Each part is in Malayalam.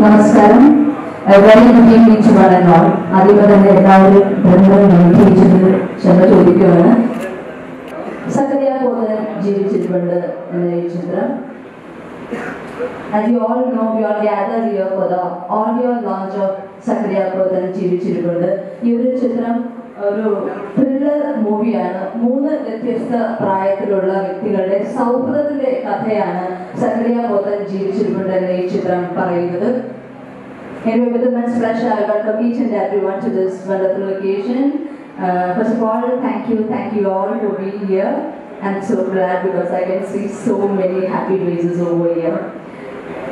നമസ്കാരം. Very good evening to one and all. ആദ്യമേ തന്നെ എല്ലാവരും ജീവിച്ചത് ക്ഷമ ചോദിക്കുകയാണ്. സക്കറിയ കോതൻ ജീവിച്ചിട്ടുണ്ട് എന്ന ഈ ചിത്രം. As you all know, we all gathered here for the audio launch of Sakariya Kodan ജീവിച്ചിട്ടുണ്ട്. ഈ ഒരു ചിത്രം ഒരു ത്രില്ലർ മൂവിയാണ്. 3 വ്യത്യസ്ത പ്രായത്തിലുള്ള വ്യക്തികളുടെ സൗഹൃദത്തിന്റെ കഥയാണ് സക്കറിയ കോതൻ ജീവിച്ചിട്ടുണ്ട് എന്ന ഈ ചിത്രം പറയുന്നത്. Anyway, with immense pleasure, I welcome each and everyone to this wonderful occasion. First of all, thank you all for being here. I'm so glad because I can see so many happy faces over here.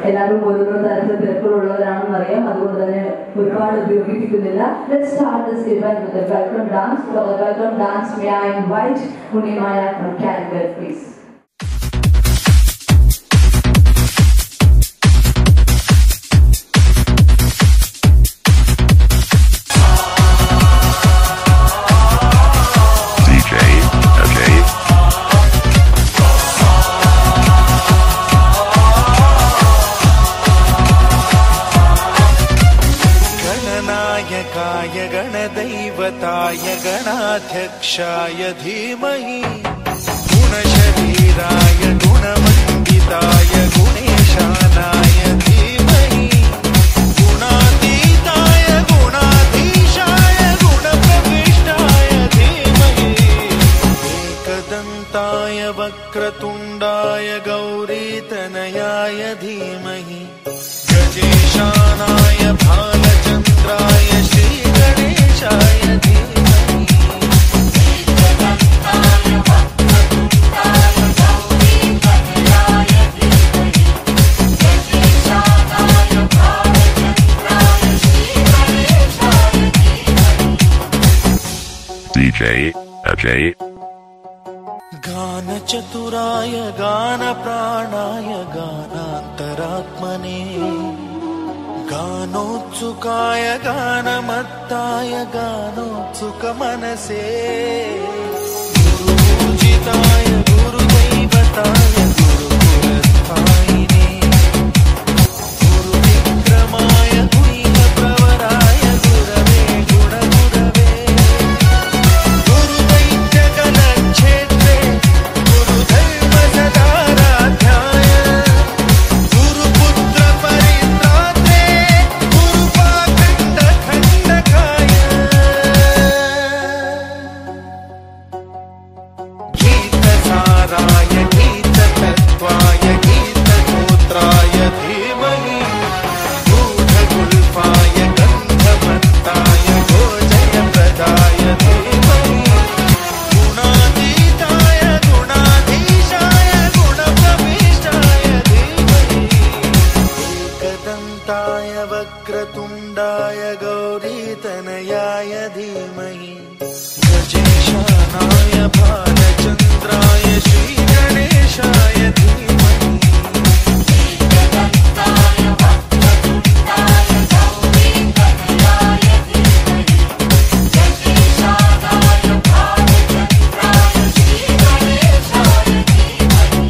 എല്ലാവരും ഓരോരോ തരത്തിൽ തിരക്കുകളുള്ളവരാണെന്ന് അറിയാം, അതുകൊണ്ട് തന്നെ ഒരുപാട് ഉപയോഗിപ്പിക്കുന്നില്ല. Let's start this event with a welcome dance. For the welcome dance, may I invite Munimaya from Calicut, please. गणदैवताय गणाध्यक्षाय धीमहि गुणशरीराय गुणमण्डिताय गुणेशानाय धीमहि गुणातीताय गुणाधीशाय गुणप्रविष्टाय धीमहि एकदन्ताय वक्रतुण्डाय गौरीतनयाय धीमहि गजेशानाय भालचन्द्राय श्रीगणेशाय धीमहि एकदन्ताय वक्रतुण्डाय गौरीतनयाय धीमहि गजेशानाय भालचन्द्राय श्रीगणेशाय धीमहि DJ Ajay गानचतुराय गानप्राणाय गानान्तरात्मने गानोत्सुकाय गानमत्ताय गानोत्सुकमनसे गुरुपूजिताय गुरुदैवताय गुरुकुलस्थायिने गुरुविक्रमाय गुह्यप्रवराय गुरवे गुणगुरवे गुरुदैत्यकलक्षेत्रे गुरुधर्मसदाराध्याय गुरुपुत्रपरित्रात्रे गुरुपाखण्डखण्डकाय गीतसाराय गीततत्त्वाय गीतगोत्राय धीमहि गूढगुल्फाय गन्धमत्ताय गोजयप्रदाय धीमहि गुणातीताय गुणाधीशाय गुणप्रविष्टाय धीमहि एकदन्ताय वक्रतुण्डाय गौरीतनयाय धीमहि गजेशानाय भालचन्द्राय श्रीगणेशाय धीमहि एकदन्ताय वक्रतुण्डाय गौरीतनयाय धीमहि गजेशानाय भालचन्द्राय श्रीगणेशाय धीमहि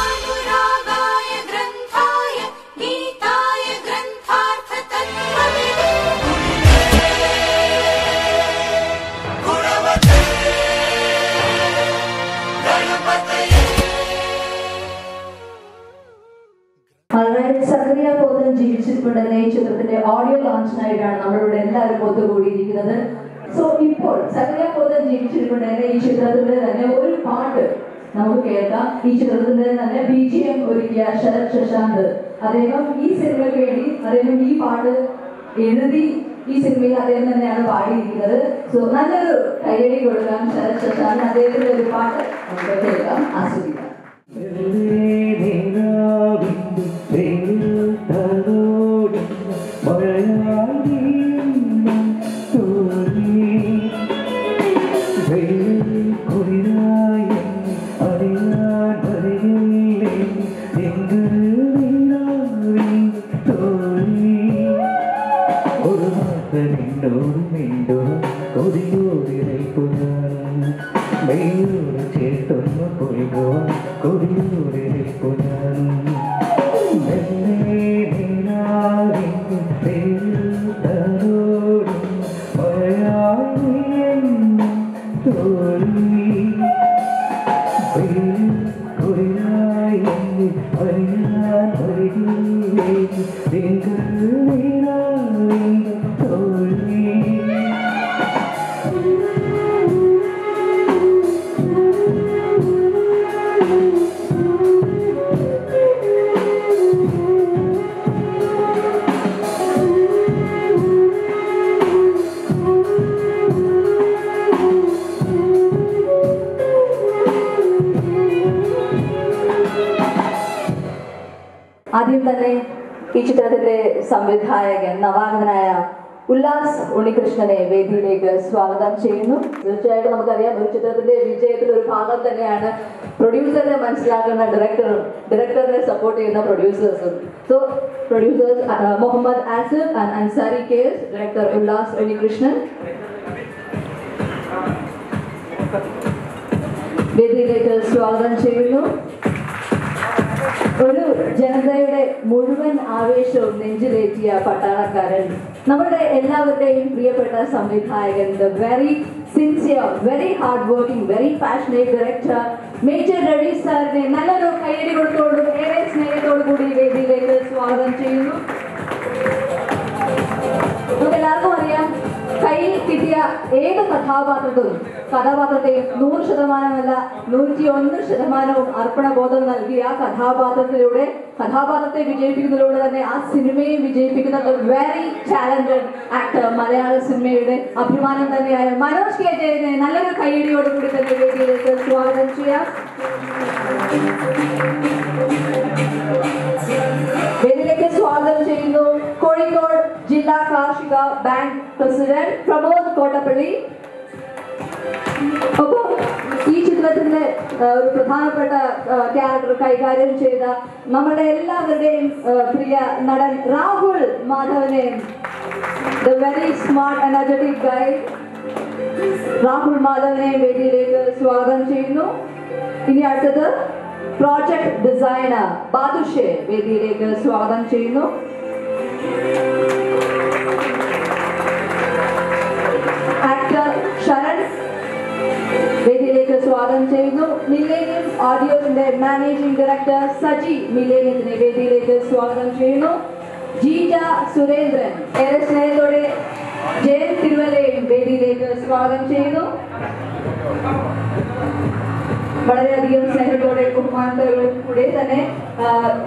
गाढानुरागाय ग्रन्थाय गीताय ग्रन्थार्थतत्त्वविदे गुणवते गणपतये. സക്കറിയ കോതൻ ജീവിച്ചിട്ടുണ്ട് എന്ന ഈ ചിത്രത്തിന്റെ ഓഡിയോ ലോഞ്ചിനായിട്ടാണ് നമ്മളിവിടെ എല്ലാവരും ഒത്തുകൂടിയിരിക്കുന്നത്. സോ ഇപ്പോൾ സക്കറിയ കോതൻ ജീവിച്ചിട്ടുണ്ട് എന്ന ഈ ചിത്രത്തിന്റെ തന്നെ ഒരു പാട്ട് നമുക്ക് കേൾക്കാം. ഈ ചിത്രത്തിന്റെ തന്നെ BGM ഒരുക്കിയ ശരത് ശശാന്ത്, അദ്ദേഹം ഈ സിനിമയ്ക്ക് വേണ്ടി അദ്ദേഹം ഈ പാട്ട് എഴുതി ഈ സിനിമയിൽ അദ്ദേഹം തന്നെയാണ് പാടിയിരിക്കുന്നത്. സോ നല്ലൊരു കൈയടി കൊടുക്കാം ശരത് ശശാന്ത്. അദ്ദേഹത്തിന്റെ ഒരു പാട്ട് നമുക്ക് കേൾക്കാം, ആസ്വദിക്കാം. മഴയായി വെയിലൂടെ ചേർത്തൊന്ന് പൊയ്പോവാൻ കൊടിയൂരിൽ പുനരും ആദ്യം തന്നെ ഈ ചിത്രത്തിന്റെ സംവിധായകൻ നവാഗതനായ ഉല്ലാസ് ഉണ്ണികൃഷ്ണനെ വേദിയിലേക്ക് സ്വാഗതം ചെയ്യുന്നു. തീർച്ചയായിട്ടും നമുക്കറിയാം, ഒരു ചിത്രത്തിന്റെ വിജയത്തിൽ ഒരു ഭാഗം തന്നെയാണ് പ്രൊഡ്യൂസറിനെ മനസ്സിലാക്കുന്ന ഡയറക്ടറും ഡയറക്ടറിനെ സപ്പോർട്ട് ചെയ്യുന്ന പ്രൊഡ്യൂസേഴ്സും. So producers Muhammad Asif and Ansari കേസ്, ഡയറക്ടർ ഉല്ലാസ് ഉണ്ണികൃഷ്ണൻ വേദിയിലേക്ക് സ്വാഗതം ചെയ്യുന്നു. ഒരു ജനതയുടെ മുഴുവൻ ആവേശവും നെഞ്ചിലേറ്റിയ പട്ടാളക്കാരൻ, നമ്മുടെ എല്ലാവരുടെയും പ്രിയപ്പെട്ട സംവിധായകൻ, the very sincere, very hard working, very passionate director major Ravi സാറിനെ നല്ലൊരു കയ്യടി കൊടുത്തോടും ഏറെ സ്നേഹത്തോടു കൂടി വേദിയിലേക്ക് സ്വാഗതം ചെയ്യുന്നു. നമുക്ക് എല്ലാവർക്കും അറിയാം, കയ്യിൽ കിട്ടിയ ഏത് കഥാപാത്രത്തെയും 100%, 101% അർപ്പണബോധം നൽകി ആ കഥാപാത്രത്തെ വിജയിപ്പിക്കുന്നതിലൂടെ തന്നെ ആ സിനിമയെ വിജയിപ്പിക്കുന്ന വെരി ടാലന്റഡ് ആക്ടർ, മലയാള സിനിമയുടെ അഭിമാനം തന്നെയായ മനോജ് കെ ജയനെ നല്ലൊരു കയ്യടിയോടുകൂടി തന്നെ വേദിയിലേക്ക് സ്വാഗതം ചെയ്യാം. വേദിയിലേക്ക് സ്വാഗതം ചെയ്യുന്നു കോഴിക്കോട് ജില്ലാ കാർഷിക ബാങ്ക് പ്രസിഡന്റ് പ്രമോദ് കോട്ടപ്പള്ളി. ഒപ്പം ഈ ചിത്രത്തിന്റെ ഒരു പ്രധാനപ്പെട്ട ക്യാരക്ടർ കൈകാര്യം ചെയ്ത നമ്മുടെ എല്ലാവരുടെയും പ്രിയ നടൻ രാഹുൽ മാധവനെ, the very smart energetic guy Rahul മാധവനെ വേദിയിലേക്ക് സ്വാഗതം ചെയ്യുന്നു. ഇനി അടുത്തത് പ്രോജക്ട് ഡിസൈനർ ബാദുഷെ വേദിയിലേക്ക് സ്വാഗതം ചെയ്യുന്നു. ആക്ടർ ശരൺ വേദിയിലേക്ക് സ്വാഗതം ചെയ്യുന്നു. മില്ലേനിയം ഓഡിയോസിന്റെ മാനേജിംഗ് ഡയറക്ടർ സജി മില്ലേനിയത്തിനെ വേദിയിലേക്ക് സ്വാഗതം ചെയ്യുന്നു. ജീജ സുരേന്ദ്രൻ ഏറെ സ്നേഹത്തോടെ ജയൻ തിരുവല്ലയും വേദിയിലേക്ക് സ്വാഗതം ചെയ്യുന്നു. വളരെയധികം സ്നേഹത്തോടെ ബഹുമാനത്തോടും കൂടെ തന്നെ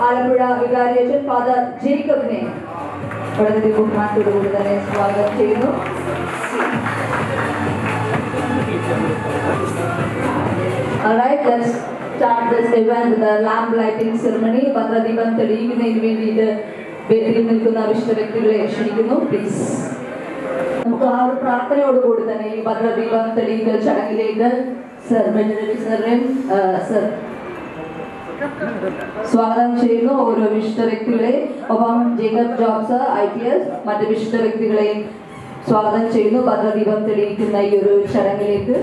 ആലപ്പുഴ വികാരിയച്ഛൻ ഫാദർ ജേക്കബിനെ വളരെയധികം ബഹുമാനത്തോടു കൂടി തന്നെ സ്വാഗതം ചെയ്യുന്നു. Alright, let's start this event with a lamp lighting ceremony. ഭദ്രദീപം തെളിയിക്കുന്നതിന് വേണ്ടിയിട്ട് വേദിയിൽ നിൽക്കുന്ന വിശിഷ്ട വ്യക്തികളെ ക്ഷണിക്കുന്നു, പ്ലീസ്. നമുക്ക് ആ ഒരു പ്രാർത്ഥനയോടുകൂടി തന്നെ ഈ ഭദ്രദീപം തെളിയിക്കൽ ചടങ്ങിലേക്ക് സർ സ്വാഗതം ചെയ്യുന്നു ഓരോ വിശിഷ്ട വ്യക്തികളെ. ഒപ്പം ജേക്കബ് ജോബ്സ് IPS മറ്റ് വിശിഷ്ട വ്യക്തികളെയും സ്വാഗതം ചെയ്യുന്നു ഭദ്രദീപം തെളിയിക്കുന്ന ഈ ഒരു ചടങ്ങിലേക്ക്.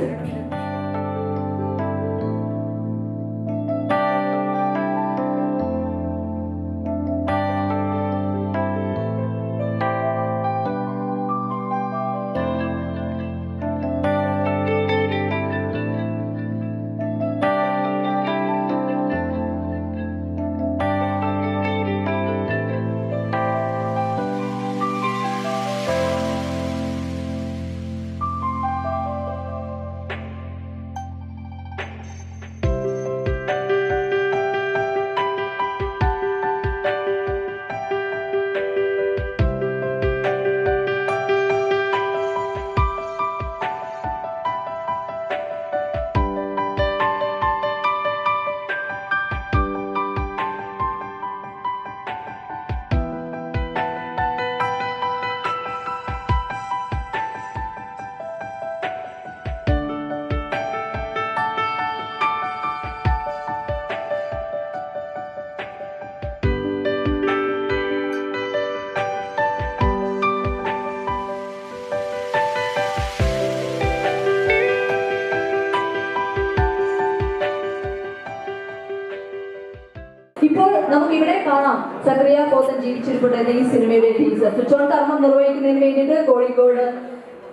നമുക്ക് ഇവിടെ കാണാം സക്കറിയ പോത്തൻ ജീവിച്ചിരിപ്പുണ്ട് എന്ന ഈ സിനിമയുടെ ടീസർ. സ്വിച്ച് ഓൺ കർമ്മം നിർവഹിക്കുന്നതിന് വേണ്ടിയിട്ട് കോഴിക്കോട്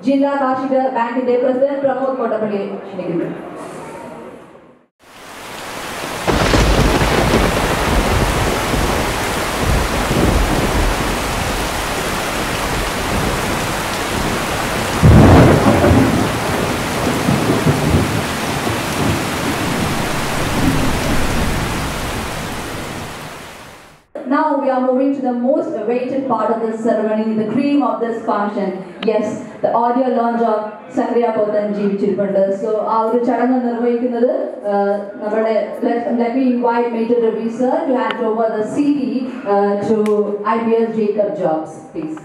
ജില്ലാ കാർഷിക ബാങ്കിന്റെ പ്രസിഡന്റ് പ്രമോദ് കോട്ടപ്പള്ളിയെ ക്ഷണിക്കുന്നു. Now we are moving to the most awaited part of this ceremony, the cream of this function. Yes, the audio launch of Sakriya Pothan Jeevichirippundu. So, our chadangu nirvahikunathu nammade let me invite Major Ravi sir to hand over the CD to IBS Jacob Jobs, please.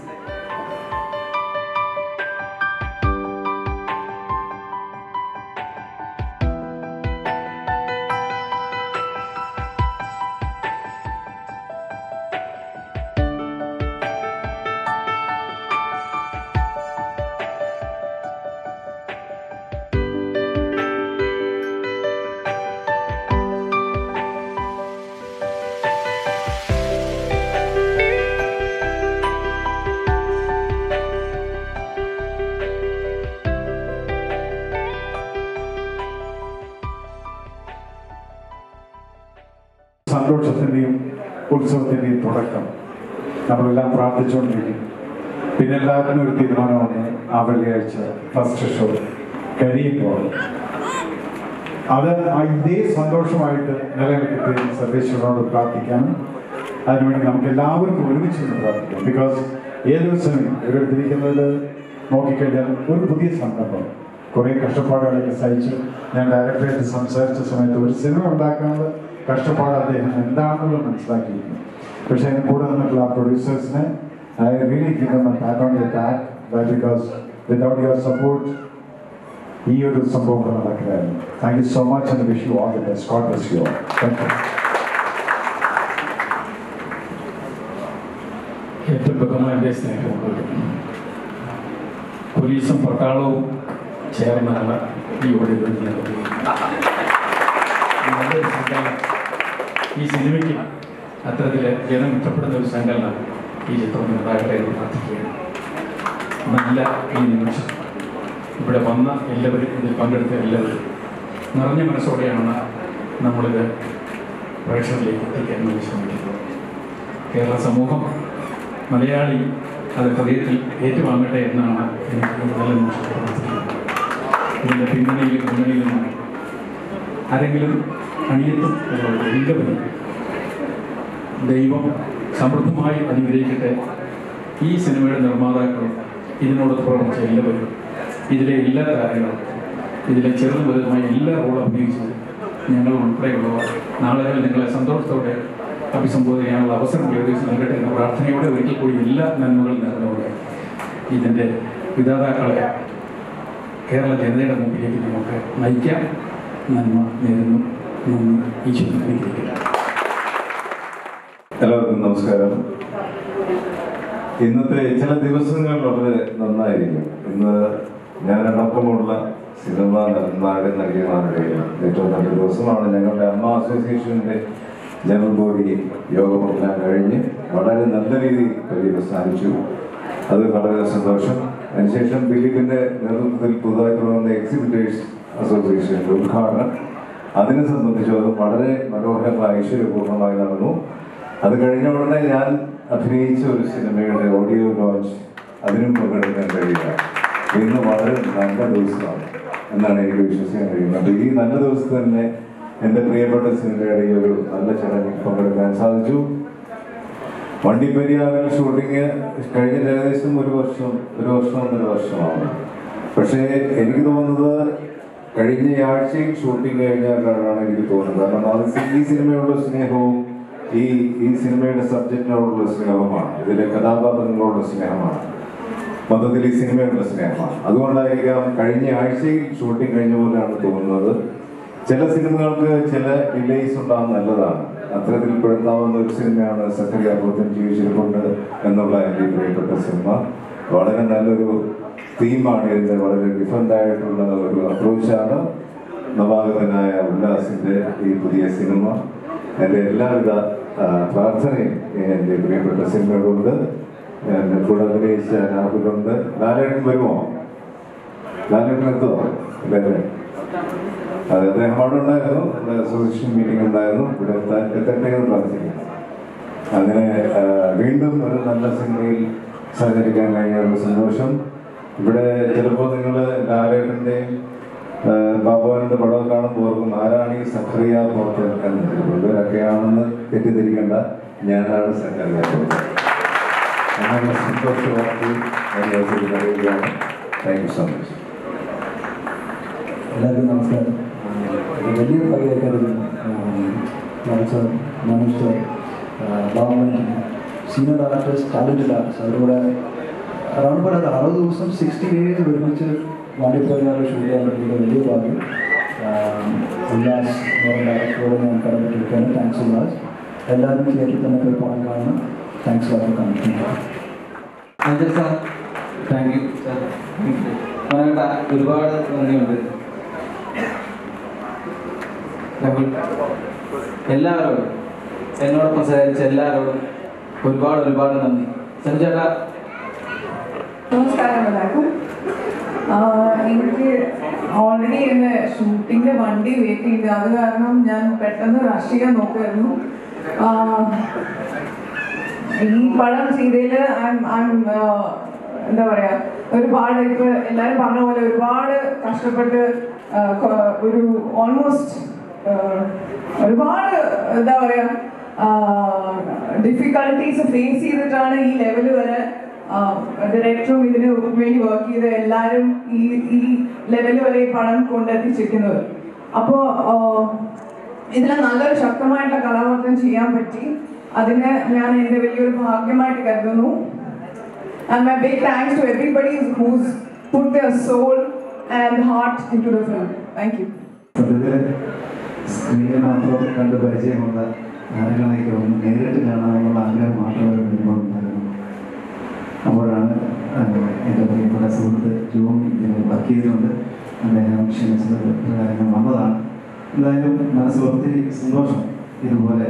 സന്തോഷത്തിൻ്റെയും ഉത്സവത്തിൻ്റെയും തുടക്കം നമ്മളെല്ലാം പ്രാർത്ഥിച്ചുകൊണ്ടിരിക്കും. പിന്നെ എല്ലാവരും ഒരു തീരുമാനം വന്ന് ആ വെള്ളിയാഴ്ച ഫസ്റ്റ് ഷോ കഴിയുമ്പോൾ അത് ഇതേ സന്തോഷമായിട്ട് നിലനിൽക്കട്ടെ സർവേശ്വരനോട് പ്രാർത്ഥിക്കാനും അതിനുവേണ്ടി നമുക്ക് എല്ലാവർക്കും ഒരുമിച്ച് നിന്ന് പ്രാർത്ഥിക്കാം. ബിക്കോസ് ഏതൊരു സിനിമ ഇവരെടുത്തിരിക്കുന്നത് നോക്കിക്കഴിഞ്ഞാൽ ഒരു പുതിയ സംരംഭം കുറേ കഷ്ടപ്പാടുകളൊക്കെ സഹിച്ച് ഞാൻ ഡയറക്ടറായിട്ട് സംസാരിച്ച സമയത്ത് ഒരു സിനിമ ഉണ്ടാക്കാനുള്ള കഷ്ടപ്പാട് അദ്ദേഹം എന്താണെന്നുള്ളത് മനസ്സിലാക്കിയിരിക്കുന്നു. പക്ഷേ അതിന് കൂടെ നിന്നിട്ടുള്ള ആ പ്രൊഡ്യൂസേഴ്സിനെ I really give them a pat on the back because without your support ഈ ഒരു സംഭവം നടക്കുകയായിരുന്നു. Thank you so much and wish you all the best. God bless you all. Thank you. ഏറ്റവും ബഹുമാന്റെ സ്നേഹമുള്ളത് പോലീസും പട്ടാളവും ചേർന്നാണ് ഈ ഒഴിവ് നല്ലൊരു സംഘടന. ഈ സിനിമയ്ക്ക് അത്തരത്തിൽ ജനം ഇഷ്ടപ്പെടുന്ന ഒരു സംഘടന ഈ ചിത്രം ഉണ്ടാകട്ടെ എന്ന് പ്രാർത്ഥിക്കുകയാണ്. നല്ല ഈ നിമിഷം ഇവിടെ വന്ന എല്ലാവരും ഇതിൽ പങ്കെടുത്ത എല്ലാവരും നിറഞ്ഞ മനസ്സോടെയാണ് നമ്മളിത് പ്രേക്ഷകരിലേക്ക് എത്തിക്കാൻ വേണ്ടി ശ്രമിക്കുന്നത്. കേരള സമൂഹം മലയാളി അത് ഹൃദയത്തിൽ ഏറ്റുവാങ്ങട്ടെ എന്നാണ് എനിക്ക് നല്ല നിമിഷം പ്രാർത്ഥിക്കുന്നത്. ഇതിൻ്റെ പിന്നണിയിലും ആരെങ്കിലും അണിയത്തും എല്ലാവരും ദൈവം സമൃദ്ധമായി അനുഗ്രഹിക്കട്ടെ. ഈ സിനിമയുടെ നിർമ്മാതാക്കളും ഇതിനോട് പ്രവർത്തിച്ച എല്ലാവരും ഇതിലെ എല്ലാ താരങ്ങളും ഇതിലെ ചെറുതും വലുതുമായ എല്ലാ റോളും അഭിനയിച്ചത് ഞങ്ങൾ ഉൾപ്പെടെയുള്ളവർ നാളുകളിൽ നിങ്ങളെ സന്തോഷത്തോടെ അഭിസംബോധന ചെയ്യാനുള്ള അവസരം ഉപയോഗിച്ച് നൽകട്ടെ എന്ന പ്രാർത്ഥനയോടെ ഒരിക്കൽ കൂടി എല്ലാ നന്മകളും നേർന്നുകൊണ്ട് ഇതിൻ്റെ വിധാതാക്കളെ കേരള ജനതയുടെ മുമ്പിലേക്ക് നമുക്ക് നയിക്കാം. നന്മ നേരുന്നു. നന്ദി. ഈശ്വരൻ അനുഗ്രഹിക്കട്ടെ. എല്ലാവർക്കും നമസ്കാരം. ഇന്നത്തെ ചില ദിവസങ്ങൾ വളരെ നന്നായിരിക്കും. ഇന്ന് ഞാനടക്കമുള്ള സിനിമ നടന്മാരുടെ നടിമാരുടെ ഏറ്റവും നല്ല ദിവസമാണ്. ഞങ്ങളുടെ അമ്മ അസോസിയേഷൻ്റെ ജനറൽ ബോഡി യോഗമെല്ലാം കഴിഞ്ഞ് വളരെ നല്ല രീതിയിൽ പര്യവസാനിച്ചു. അത് വളരെ സന്തോഷം. അതിനുശേഷം ദിലീപിൻ്റെ നേതൃത്വത്തിൽ പുതുതായി തുടങ്ങുന്ന എക്സിബിറ്റേഴ്സ് അസോസിയേഷൻ്റെ ഉദ്ഘാടനം അതിനെ സംബന്ധിച്ച് അത് വളരെ മനോഹരമായി ഐശ്വര്യപൂർണ്ണമായി നടന്നു. അത് കഴിഞ്ഞ ഉടനെ ഞാൻ അഭിനയിച്ച ഒരു സിനിമയുടെ ഓഡിയോ ലോഞ്ച് അതിനും പങ്കെടുക്കാൻ കഴിയുക. ഇന്ന് വളരെ നല്ല ദിവസമാണ് എന്നാണ് എനിക്ക് വിശ്വസിക്കാൻ കഴിയുന്നത്. ഈ നല്ല ദിവസത്തിൽ തന്നെ എൻ്റെ പ്രിയപ്പെട്ട സിനിമയുടെ ഈ ഒരു നല്ല ചടങ്ങിൽ പങ്കെടുക്കാൻ സാധിച്ചു. വണ്ടിപ്പെരിയാറിൽ ഷൂട്ടിങ് കഴിഞ്ഞ ഏകദേശം ഒരു ഒന്നര വർഷമാണ്. പക്ഷേ എനിക്ക് തോന്നുന്നത് കഴിഞ്ഞ ആഴ്ചയിൽ ഷൂട്ടിങ് കഴിഞ്ഞാലാണ് എനിക്ക് തോന്നുന്നത്. കാരണം അത് ഈ സിനിമയോടുള്ള സ്നേഹവും ഈ സിനിമയുടെ സബ്ജക്റ്റിനോടുള്ള സ്നേഹമാണ്, ഇതിലെ കഥാപാത്രങ്ങളോടുള്ള സ്നേഹമാണ്, മൊത്തത്തിൽ ഈ സിനിമയോടുള്ള സ്നേഹമാണ്. അതുകൊണ്ടായിരിക്കാം കഴിഞ്ഞ ആഴ്ചയിൽ ഷൂട്ടിങ് കഴിഞ്ഞ പോലെയാണ് തോന്നുന്നത്. ചില സിനിമകൾക്ക് ചില ഡിലേസ് ഉണ്ടാകുന്ന നല്ലതാണ്. അത്തരത്തിൽ പെടുത്താവുന്ന ഒരു സിനിമയാണ് സക്കറിയ പോത്തൻ ജീവിച്ചിരിപ്പുണ്ട് എന്നുള്ള എൻ്റെ പ്രിയപ്പെട്ട സിനിമ. വളരെ നല്ലൊരു തീമാണ് ഇതിൻ്റെ, വളരെ ഡിഫറൻ്റ് ആയിട്ടുള്ള ഒരു അപ്രോച്ചാണ് നവാഗതനായ ഉല്ലാസിൻ്റെ ഈ പുതിയ സിനിമ. എൻ്റെ എല്ലാവിധ പ്രാർത്ഥനയും എൻ്റെ പ്രിയപ്പെട്ട സിനിമകളുണ്ട്. എൻ്റെ കൂടെ അഭിനയിച്ച രാഹുലുണ്ട്. ലാലേട്ടൻ വരുമോ? ലാലേട്ടൻ എത്തുമോ? അല്ലേ? അത് അദ്ദേഹം അവിടെ ഉണ്ടായിരുന്നു. ഇവിടെ അസോസിയേഷൻ മീറ്റിംഗ് ഉണ്ടായിരുന്നു. ഇവിടെ എത്തട്ടെ എന്ന് പ്രാർത്ഥിക്കുന്നു. അങ്ങനെ വീണ്ടും ഒരു നല്ല സിനിമയിൽ സഹകരിക്കാൻ കഴിഞ്ഞുള്ള സന്തോഷം. ഇവിടെ ചിലപ്പോൾ നിങ്ങൾ ലാലേട്ടൻ്റെയും ബാബുവിൻ്റെ പടം കാണുമ്പോൾ ഓർക്കും ആരാണ് ഈ സഖറിയ പുറത്ത് ഇവരൊക്കെയാണെന്ന് തെറ്റിദ്ധരിക്കേണ്ട, ഞാനാണ് സഖറിയ പുറത്ത്. അങ്ങനെ സന്തോഷവാർത്ത അറിയുകയാണ്. താങ്ക് യു സോ മച്ച്. എല്ലാവർക്കും നമസ്കാരം. വലിയ ഭാഗ്യമായിരുന്നു Manoj sir, Babumani, senior artist, talented artist, അവരുടെ അറൗണ്ട് ഒരു 60 ദിവസം 60 days ഒരുമിച്ച് വാണ്ടിപ്പോയാൽ ഷൂട്ട് ചെയ്യാൻ പറ്റിയ വലിയ ഭാഗ്യം. ഉല്ലാസ് ഡയറക്ടറോട് ഞാൻ കടപ്പെട്ടിരിക്കുകയാണ്. താങ്ക്സ് ഉല്ലാസ്. എല്ലാവരും തിയേറ്ററിൽ തന്നെ പോയി പണം കാണണം. താങ്ക്സ് വളരെ കാണിക്കുന്നു. Anchal sir, thank you sir. മനോട്ട ഒരുപാട് നന്ദിയുണ്ട്. എല്ലാവരോടും എന്നോടൊപ്പം സഹകരിച്ച എല്ലാവരോടും ഒരുപാട് നന്ദി. സഞ്ജേട്ടാ, നമസ്കാരം എല്ലാവർക്കും. എനിക്ക് ഓൾറെഡി എൻ്റെ ഷൂട്ടിൻ്റെ വണ്ടി വെയിറ്റ് ചെയ്ത്, അത് കാരണം ഞാൻ പെട്ടെന്ന് രാഷ്ട്രീയം നോക്കുമായിരുന്നു. ഈ പടം ചെയ്തതിൽ എന്താ പറയുക, ഒരുപാട് ഇപ്പോൾ എല്ലാവരും പറഞ്ഞ പോലെ ഒരുപാട് കഷ്ടപ്പെട്ട് ഒരു ഓൾമോസ്റ്റ് ഒരുപാട് എന്താ പറയുക ഡിഫിക്കൽട്ടീസ് ഫേസ് ചെയ്തിട്ടാണ് ഈ ലെവൽ വരെ ഡയറക്ടറും ഇതിന് വേണ്ടി വർക്ക് ചെയ്ത് എല്ലാവരും ഈ ലെവൽ വരെ ഈ പടം കൊണ്ടെത്തിച്ചിരിക്കുന്നത്. അപ്പോൾ ഇതിൽ നല്ലൊരു ശക്തമായിട്ടുള്ള കഥാപാത്രം ചെയ്യാൻ പറ്റി. അതിന് ഞാൻ എൻ്റെ വലിയൊരു ഭാഗ്യമായിട്ട് കരുതുന്നു. And my big thanks to everybody who's put their soul and heart into the film. Thank you. സ്ക്രീനിൽ മാത്രം കണ്ട് പരിചയമുള്ള താരങ്ങളെയൊക്കെ ഒന്ന് നേരിട്ട് കാണാനുള്ള ആഗ്രഹം മാത്രമേ ഉണ്ടായിരുന്നു. അപ്പോഴാണ് എൻ്റെ പ്രിയപ്പെട്ട സുഹൃത്ത് ജോൺ ഇതിൽ വർക്ക് ചെയ്തുകൊണ്ട് അദ്ദേഹം ക്ഷണിച്ചത് പ്രകാരം വന്നതാണ്. എന്തായാലും മനസ്സിൽ ഒത്തിരി സന്തോഷം. ഇതുപോലെ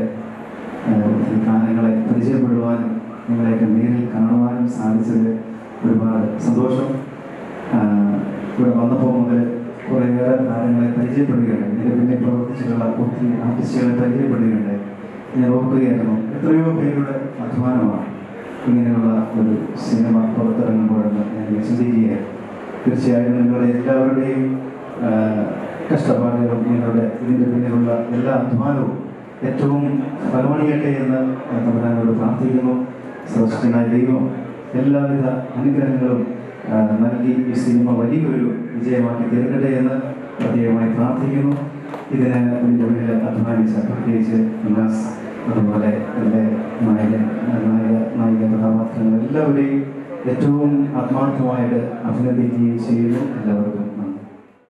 ഗാനങ്ങളെ പരിചയപ്പെടുവാനും നിങ്ങളെയൊക്കെ നേരിൽ കാണുവാനും സാധിച്ചത് ഒരുപാട് സന്തോഷം. ഇവിടെ വന്നപ്പോൾ മുതൽ കുറേയേറെ താരങ്ങളെ പരിചയപ്പെടുകയുണ്ടായി. ഇതിന് പിന്നെ പ്രവർത്തിച്ചിട്ടുള്ള ഒത്തിരി ആർട്ടിസ്റ്റുകളെ പരിചയപ്പെടുകയുണ്ടായി. ഞാൻ ഓർക്കുകയായിരുന്നു, എത്രയോ പേരുടെ അധ്വാനമാണ് ഇങ്ങനെയുള്ള ഒരു സിനിമ പുറത്തിറങ്ങുമ്പോഴെന്ന് ഞാൻ ചിന്തിക്കുകയായിരുന്നു. തീർച്ചയായും നിങ്ങളുടെ എല്ലാവരുടെയും കഷ്ടപ്പാടുകളും ഇതിൻ്റെ പിന്നിലുള്ള എല്ലാ അധ്വാനവും ഏറ്റവും ഫലമണിയട്ടെ എന്ന് തമ്പുരാനോട് പ്രാർത്ഥിക്കുന്നു. സർവശക്തനായ ദൈവം എല്ലാവിധ അനുഗ്രഹങ്ങളും നൽകി ഈ സിനിമ വലിയൊരു വിജയമാക്കി തീർക്കട്ടെ എന്ന് പ്രത്യേകമായി പ്രാർത്ഥിക്കുന്നു. ഇതിന് വലിയ അധ്വാനിച്ച പ്രത്യേകിച്ച് ഉല്ലാസ്, അതുപോലെ എൻ്റെ നായിക കഥാപാത്രങ്ങൾ എല്ലാവരെയും ഏറ്റവും ആത്മാർത്ഥമായിട്ട് അഭിനന്ദിക്കുകയും ചെയ്യുന്നു. എല്ലാവർക്കും